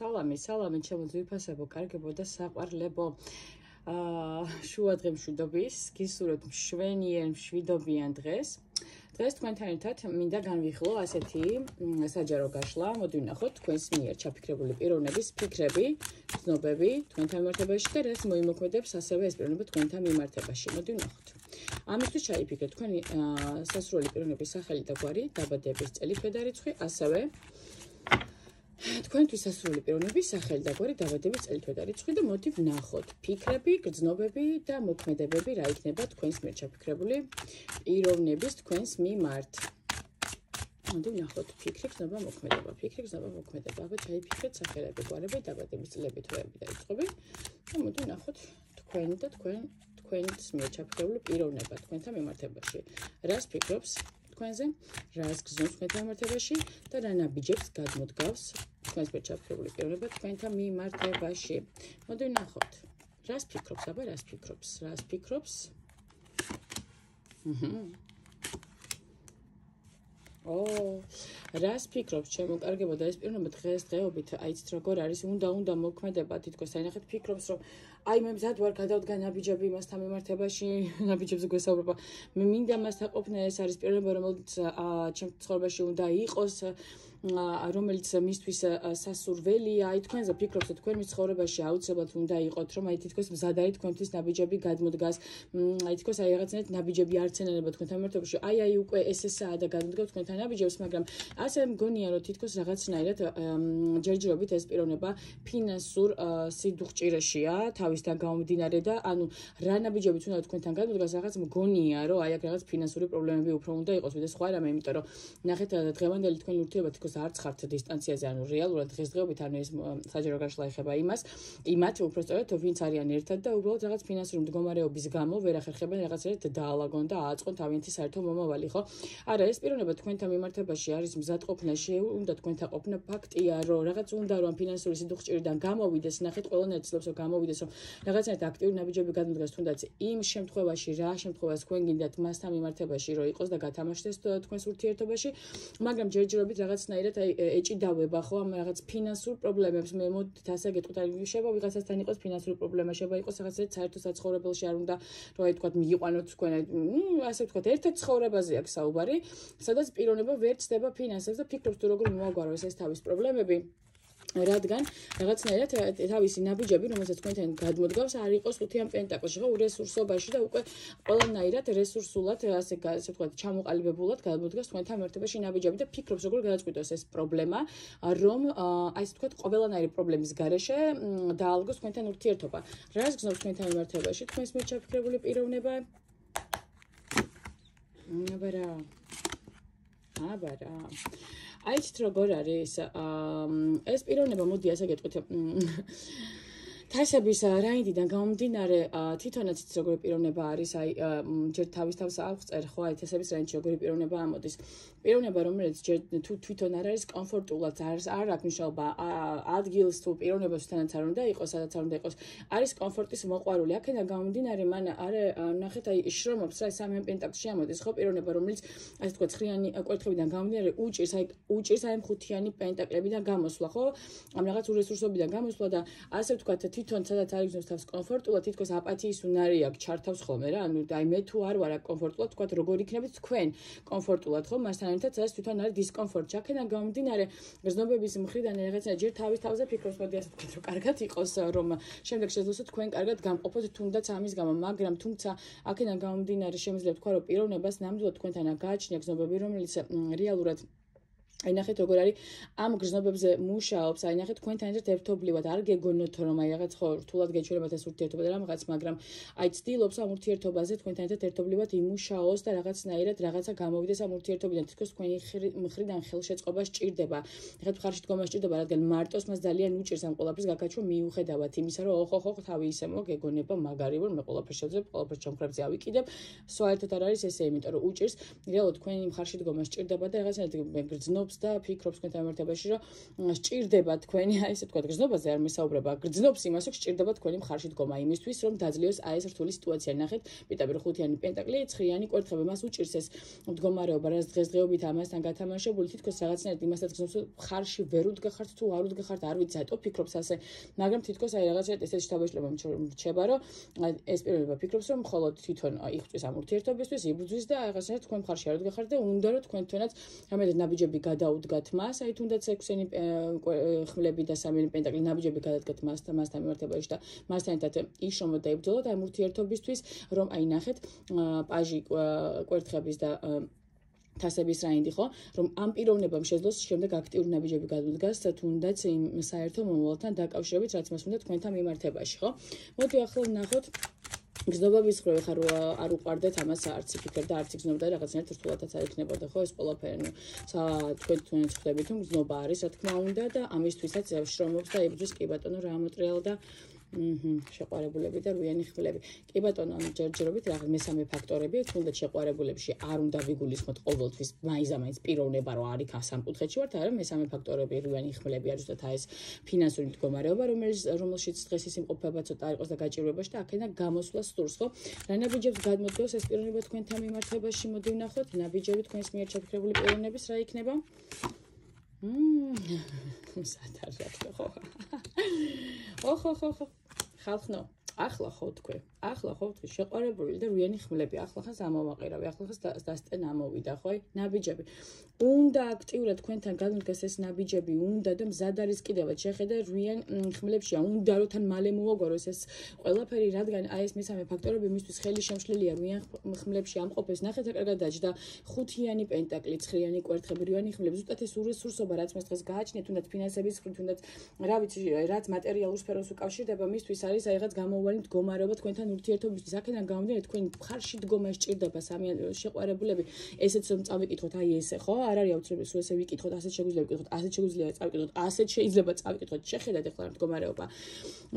სალამი, ჩემო ძვირფასებო, კარგებო და საყვარლებო. შუა დღე მშვიდობის, გისურვებთ მშვენიერ, მშვიდობიან დღეს. დღეს თქვენთან ერთად მინდა განვიხილო ასეთი საჯარო გაშლა. მოდი ვნახოთ თქვენს მიერ ჩაფიქრებული პიროვნების ფიქრები, გრძნობები თქვენთან მიმართებაში და რაც მოიმოქმედებს ასევე ეს პიროვნება თქვენთან მიმართებაში. მოდი ვნახოთ. ამისთვის ჩაიფიქრეთ თქვენი სასურველი პიროვნების სახელი და გვარი, დაბადების წელი, თვედარიცხვი, ასევე თქვენთვის სასურველი პიროვნების სახელი და გვარი, დაბადების წელი, თვედარიცხვი და მოდი ვნახოთ ფიქრები, გრძნობები და მოქმედებები რა იქნება თქვენს მიერ ჩაფიქრებული პიროვნების თქვენს მიმართ. მოდი ვნახოთ ფიქრი, გრძნობა, მოქმედება, ფიქრი, გრძნობა, მოქმედება. აბა ჩაიფიქრეთ სახელები, გვარები, დაბადების წლები, თვეები და რიცხვები და მოდი ვნახოთ თქვენი და თქვენს მიერ ჩაფიქრებული პიროვნება თქვენთან მიმართებაში. რას ფიქრობს თქვენზე, რას გრძნობს თქვენთან მიმართებაში და რა ნაბიჯებს გადმოდგავს თქვენს მიერ ჩაფიქრებული პიროვნება თქვენთან მიმართებაში. მოდი ვნახოთ. რას ფიქრობს, აბა რას ფიქრობს? რას ფიქრობს, ჩემო კარგებო და ეს პიროვნება დღესდღეობით, აიცით როგორ არის, უნდა მოქმედება, თითქოს აინახეთ ფიქრობს, რომ აი მე მზად ვარ გადავდგა ნაბიჯები მასთან მიმართებაში, ნაბიჯებზე გვესაუბრება. მე მინდა მასთან ყოფნა, ეს არის პიროვნება, რომელიც ჩემს ცხოვრებაში უნდა იყოს, რომელიც მისთვის სასურველია. აი თქვენზე ფიქრობს, რომ თქვენ მის ცხოვრებაში აუცილებლად უნდა იყოთ, რომ აი თითქოს მზად არის თქვენთვის ნაბიჯები გადმოდგას. აი თითქოს აი რაღაცნაირად ნაბიჯები არცენანება თქვენთან მიმართებაში. აი უკვე ესაა და გადმოდგავს თქვენთან ნაბიჯებს, მაგრამ ასე მგონია, რომ თითქოს რაღაცნაირად ჯერჯერობით ეს პიროვნება ფინანსურ სიდუხჭირაშია თავისთან გამომდინარე და ანუ რა ნაბიჯებიც უნდა თქვენთან გადმოდგას, რაღაც მგონია, რომ აი აქ რაღაც ფინანსური პრობლემები უფრო უნდა იყოს, ვიდრე სხვა რამე, იმიტომ რომ ნახეთ დღევანდელი თქვენი ურთიერთობა თითქოს არც ხართ დისტანციაზე, ანუ რეალურად დღესდღეობით ანუ ეს საჯარო გაშლა ეხება იმათ უბრალოდ ვინც არიან ერთად და უბრალოდ რაღაც ფინანსური მდგომარეობის გამო ვერ ახერხებენ რაღაცნაირად დაალაგონ და ააწყონ თავიანთი საერთო მომავალი, ხო? არა, ეს პიროვნება თქვენთან მიმართებაში არის მზადყოფნაში, უნდა თქვენთან ყოფნა ფაქტია, რომ რაღაც უნდა რომ ფინანსური სიდუხჭირიდან გამოვიდეს, ნახეთ ყველანაირ ცდილობს რომ გამოვიდეს, რომ რაღაცნაირად აქტიური ნაბიჯები გადმოდგას, თუნდაც იმ შემთხვევაში, რა შემთხვევას თქვენ გინდათ მასთან მიმართებაში, რომ იყოს და გათამაშდეს თქვენს ურთიერთობაში, მაგრამ ჯერჯერობით რაღაცნაირად აი ეჭიდავება ხო ამ რაღაც ფინანსურ პრობლემებს. მე მოდით ასე გეტყვით, აი შეიძლება ვიღაცასთან იყოს ფინანსური პრობლემა, შეიძლება იყოს რაღაცა საერთო საცხოვრებელში არ უნდა რომ აი თქვა მიიყვანოთ თქვენ ასე ვთქვათ ერთად ცხოვრებაზე აქვს საუბარი, სადაც პიროვნება ვერ ცდება ფინანსებს და ფიქრობს თუ როგორ მოაგვაროს ეს თავის პრობლემები. რადგან რაღაცნაირად თავისი ნაბიჯები, რომელსაც თქვენთან გადმოდგავს, არ იყოს ხუთიან პენტაკლში, ხო, რესურსობაში და უკვე ყველანაირად რესურსულად, ასე ვთქვათ, ჩამოყალიბებულად გადმოდგას თქვენთან მიმართებაში ნაბიჯები და ფიქრობს, როგორ გადაწყვიტოს ეს პრობლემა, რომ აი ესე ვთქვათ, ყველანაირი პრობლემის გარეშე დაალგოს თქვენთან ურთიერთობა. რას გრძნობს თქვენთან მიმართებაში თქვენს მიერ ჩაფიქრებული პიროვნება? აბა რა. აიცით როგორ არის ეს პიროვნება, მოდი ასე გეტყვით, თასების რაინდიდან გამომდინარე თვითონაც იცით როგორი პიროვნება არის, აი ჯერ თავის თავს აღწერ, ხო, აი თასების რაინდში როგორი პიროვნება ამოდის. პიროვნება, რომელიც ჯერ თუ თვითონ არ არის კომფორტულად, არ აქვს მნიშვნელობა ადგილს თუ პიროვნებასთანაც არ უნდა იყოს, სადაც არ უნდა იყოს, არის კომფორტის მოყვარული. აქედან გამომდინარე, მან ნახეთ, აი შრომობს რა სამიან პენტაკლში ამოდის, ხო, პიროვნება, რომელიც ასე ვთქვათ, ცხრიანი კვერთხებიდან გამომდინარე უჭირს აი ხუთიანი პენტაკლებიდან გამოსვლა, ხო? ამ რაღაც ურესურსობიდან გამოსვლა და ასე ვთქვათ, თვითონ სადაც არ იგრძნობს თავს კომფორტულად, თითქოს აპათიის უნარი აქვს, ჩართავს ხოლმე რა. ანუ აი მე თუ არ ვარ კომფორტულად, ვთქვათ, როგორ იქნებით თქვენ კომფორტულად, ხო? მასთან ერთად სადაც თვითონ არის დისკომფორტი. აქედან გამომდინარე, გრძნობების მხრიდან რაღაცა ჯერ თავის თავზე ფიქრობს, მოდი ასე ვთქვათ, რომ კარგად იყოს, რომ შემდეგ შეძლოს თქვენ კარგად გამყოფოთ თუნდაც ამის გამო, მაგრამ თუმცა აქედან გამომდინარე შემიძლია ვთქვა, რომ პიროვნებას ნამდვილად თქვენთან გააჩნია გრძნობები, რომელიც რეალურად აი ნახეთ როგორ არის ამ გრძნობებზე მუშაობს, აი ნახეთ თქვენთან ერთად ერთობლივად არ გეგონოთ რომ აი რაღაც ხო რთულად გეჩვენებათ ეს ურთიერთობა და რაღაც, მაგრამ აი ცდილობს ამ ურთიერთობაზე თქვენთან ერთად ერთობლივად იმუშაოს და რაღაცნაირად რაღაცა გამოვიდეს ამ ურთიერთობიდან, თითქოს თქვენი მხრიდან ხელშეწყობა სჭირდება. ნახეთ მხარში დგომა სჭირდება, რადგან მარტოს მას ძალიან უჭირს ამ ყველაფრის გაკაჩვა მიუხედავად იმისა, რომ ხო თავი ისე მოგეგონება მაგარი ვარ, მე ყველაფერს შევძებ, ყველაფერს ჩამხრებზე ავიკიდებ. საერთოდ არ არის ესე, იმიტომ რომ უჭირს რეალურად თქვენი მხარში დგომა სჭირდება და რაღაცნაირად გრძნობს ცდილობს და ფიქრობს თქვენთან მიმართებაში, რომ სჭირდება თქვენი, აი ესე ვთქვათ, გრძნობაზე არ მესაუბრება, გრძნობს იმას, რომ სჭირდება თქვენი მხარში დგომა იმისთვის, რომ დაძლიოს აი ეს რთული სიტუაცია. ნახეთ, პიტაპირ ხუთიანი პენტაკლი, ცხრიანი კვერთხები, მას უჭირს ეს მდგომარეობა, რაც დღესდღეობით ამასთან გათამაშებული, თითქოს რაღაცნაირად იმასაც გრძნობს, რომ მხარში ვერ უდგახართ თუ არ უდგახართ, არ ვიცი, ატო ფიქრობს ასე, მაგრამ თითქოს აი რაღაცნაირად ესეთი შთაბეჭდილება მრჩება, რომ ეს პიროვნება ფიქრობს, რომ მხოლოდ თვითონ იღწვის ამ ურთიერთობისთვის, იბრძვის და რაღაცნაირად თქვენ მხარში არ უდგახართ და უნდა რომ თქვენთვანაც რამე ნაბიჯები გადაუდგათ მას, აი თუნდაც 6-იანი ხმლები და 3-იანი პენტაკლი ნაბიჯები გადადგათ მასთან მიმართებაში და მასთან ერთად იშრომოთ და იბრძოლოთ ამ ურთიერთობისთვის, რომ აი ნახეთ, პაჟი კვერთხების და თასების რაინდი ხო, რომ ამ პიროვნებამ შეძლოს შემდეგ აქტიური ნაბიჯები გადუდგას თუნდაც იმ საერთო მომავალთან დაკავშირებით, რაც მას უნდა თქვენთან მიმართებაში, ხო? მოდი ახლა ვნახოთ გზნობების ხრო ხარ არ უყარდეთ ამას არც ფიქრ და არც გზნობდა რაღაცნაირად რთულადაც არ იქნებოდა ხო ეს ყველაფერი თქვენ ხვდებით რომ გზნობა არის რა თქმა უნდა და ამისთვისაც შრომობს და იბრძვის კი ბატონო რა მოტრიალ და შეყვარებულები და რუიანი ხმლები. კი ბატონო, ჯერჯერობით რაღაც მესამე ფაქტორები, თუნდაც შეყვარებულებში არ უნდა ვიგულისხმოთ ყოველთვის მაინც პიროვნება რო არის სამკუთხედში ვართ, არა მესამე ფაქტორები რუიანი ხმლები არის ზუსტად ეს ფინანსური მდგომარეობა, რომელშიც დღეს ის იმყოფება ცოტა არ იყოს და გაჭირვებაში და აქედან გამოსვლა სურს, ხო? რა ნაბიჯებს გადმოდგავს ეს პიროვნება თქვენთან მიმართებაში, მოდი ვნახოთ, ნაბიჯები თქვენს მიერ ჩაფიქრებული პიროვნების რა იქნება? სათარიღო ხო? ოხ ხალხნო ახლა ხო თქვენ შეყვარებული და რუიანი ხმლები ახლა ხას ამოვაყირავი ახლა ხას დასტენ ამოვიდა ხო ნაბიჯები უნდა აქტიურად თქვენთან გადმოდგას ეს ნაბიჯები უნდა და მზად არის კიდევაც შეხედე რუიან ხმლებშია უნდა რომ თან მალე მოვაგოროს ეს ყველაფერი რადგან აი ეს მესამე ფაქტორები მისთვის ხელი შემშლელია რუიან ხმლებში ამყოფეს ნახეთ რა კარგად დაჯდა ხუთიანი პენტაკლი ცხრიანი კვერთხები რუიანი ხმლები ზუსტად ეს ურესურსობა რაც მას დღეს გააჩნიათ თუნდაც ფინანსების მხრივ თუნდაც რა ვიცი რაც მატერიალურ სფეროს უკავშირდება მისთვის არის აი რაღაც გამოვალი მდგომარეობა თქვენთან ურთიერთობისთვის აქედან გამომდინარე თქვენ მხარში დგომა სჭირდება სამი შეყვარებულები ესეც რომ წავიკითხოთ აი ესე ხო არ არის აუცილებელი სულ ესე ვიკითხოთ ასეთ შეგვიძლია ვიკითხოთ ასეთ შეგვიძლია წავიკითხოთ ასეთ შეიძლება წავიკითხოთ შეხედათ ახლა მდგომარეობა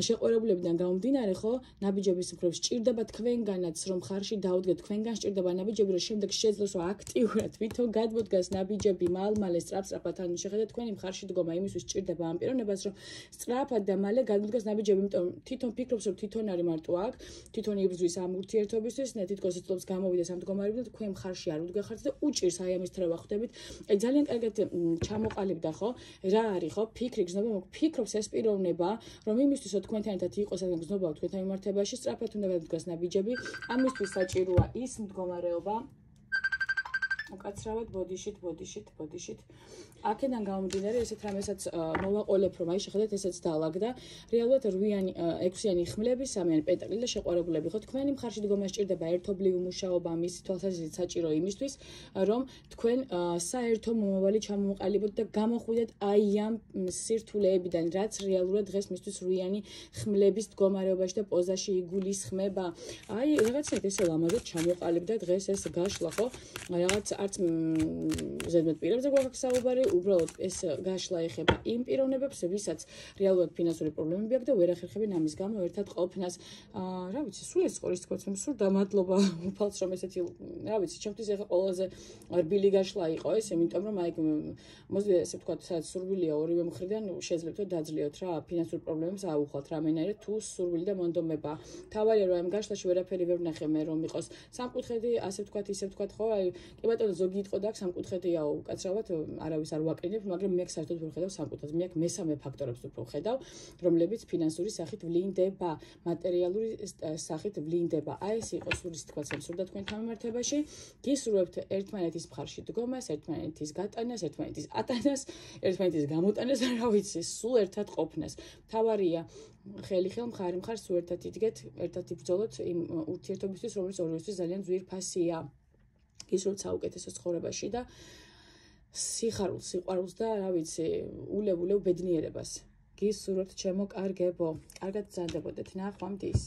შეყვარებულებიდან გამომდინარე ხო ნაბიჯების მხრივ სჭირდება თქვენგანაც რომ მხარში დაუდგეთ თქვენგან სჭირდება ნაბიჯები რომ შემდეგ შეძლოს რომ აქტიურად თვითონ გადმოდგას ნაბიჯები მალ-მალე სწრაფ-სწრაფად ან შეხედეთ თქვენი მხარში დგომა იმისთვის სჭირდება ამ პიროვნებას რომ სწრაფად და მალე გადმოდგას ნაბიჯები იმიტომ თვითონ ფიქრობს რომ თვითონ არის მარტო აქ თვითონ იბრძვის ამ ურთიერთობისთვის და თითქოს იცლობს გამოვიდეს ამ მდგომარეობიდან თქვენ მხარში არ უდგახართ და უჭირს აი ამის თრევა ხვდებით ძალიან კარგად ჩამოყალიბდა ხო რა არის ხო ფიქრი გზნობა ფიქრობს ეს პიროვნება რომ იმისთვის რომ თქვენთან ერთად იყოს ამ გზნობა თქვენთან მიმართებაში სწრაფად უნდა გადადგას ნაბიჯები ამისთვის საჭიროა ის მდგომარეობა უკაცრავად ბოდიშით აქედან გამომდინარე ესეთ რამესაც მოვაყოლებ რომ აი შეხედეთ ესეც დაალაგდა რეალურად 6-იანი ხმლები 3-იანი პენტაკლი და შეყვარებულები ხო თქვენი მხარში დგომა სჭირდება ერთობლივი მუშაობა მის თვალსაზრისით საჭირო იმისთვის რომ თქვენ საერთო მომავალი ჩამოვყალიბოთ და გამოხვიდეთ აი ამ სირთულეებიდან რაც რეალურად დღეს მისთვის 8-იანი ხმლების მდგომარეობაში და პოზაში იგულისხმება აი რაღაცნაირად ესე ლამაზად ჩამოყალიბდა დღეს ეს გაშლა ხო რაღაც არც ზედმეტ პირებზე გვაქვს საუბარი უბრალოდ ეს გაშლა ეხება იმ პიროვნებებს, ვისაც რეალურად ფინანსური პრობლემები აქვს და ვერ ახერხებენ ამის გამო ერთად ყოფნას. რა ვიცი, სულ ეს ყურის თქვაც, სულ დამადლობა უფალს რომ ესეთი, რა ვიცი, ჩემთვის ეხა ყველაზე რბილი გაშლა იყო ეს, იმიტომ რომ აი მოძლიე ესე ვთქვათ, სადაც სურვილია ორივე მხრიდან შეძლებთ და დაძლიოთ რა ფინანსურ პრობლემებს აუხვალთ რამენერე თუ სურვილი და მონდომება. თავარია რომ ამ გაშლაში ვერაფერი ვერ ვნახე მე რომ იყოს სამკუთხედი, ასე ვთქვათ, ისე ვთქვათ, ხო, აი კი ბატონო ზოგი იტყო და სამკუთხედიაო უკაცრავად არავის არ ვაკრინებ, მაგრამ მე საერთოდ ვერ ხედავ სამკუთხედს. მე მესამე ფაქტორებს უფრო ხედავ, რომლებიც ფინანსური სახით ვლინდება, მატერიალური სახით ვლინდება. აი ეს იყო სულის თქვაც სურდა თქვენთან მიმართებაში. გისურვებთ ერთმანეთის მხარში დგომას, ერთმანეთის გატანას, ერთმანეთის ატანას, ერთმანეთის გამოტანას, რა ვიცი, სულ ერთად ყოფნას. თავარია ხელი ხელ მხარი მხარ სულ ერთად იდგეთ, ერთად იბრძოლოთ იმ ურთიერთობისთვის, რომელიც ორივესთვის ძალიან ძვირფასია. გისურვებთ საუკეთესო ცხოვრებაში და სიხარულს, სიყვარულს და რა ვიცი, ულევ ბედნიერებას. გისურვებთ ჩემო კარგებო, კარგად გრძანდებოდეთ, ნახვამდის.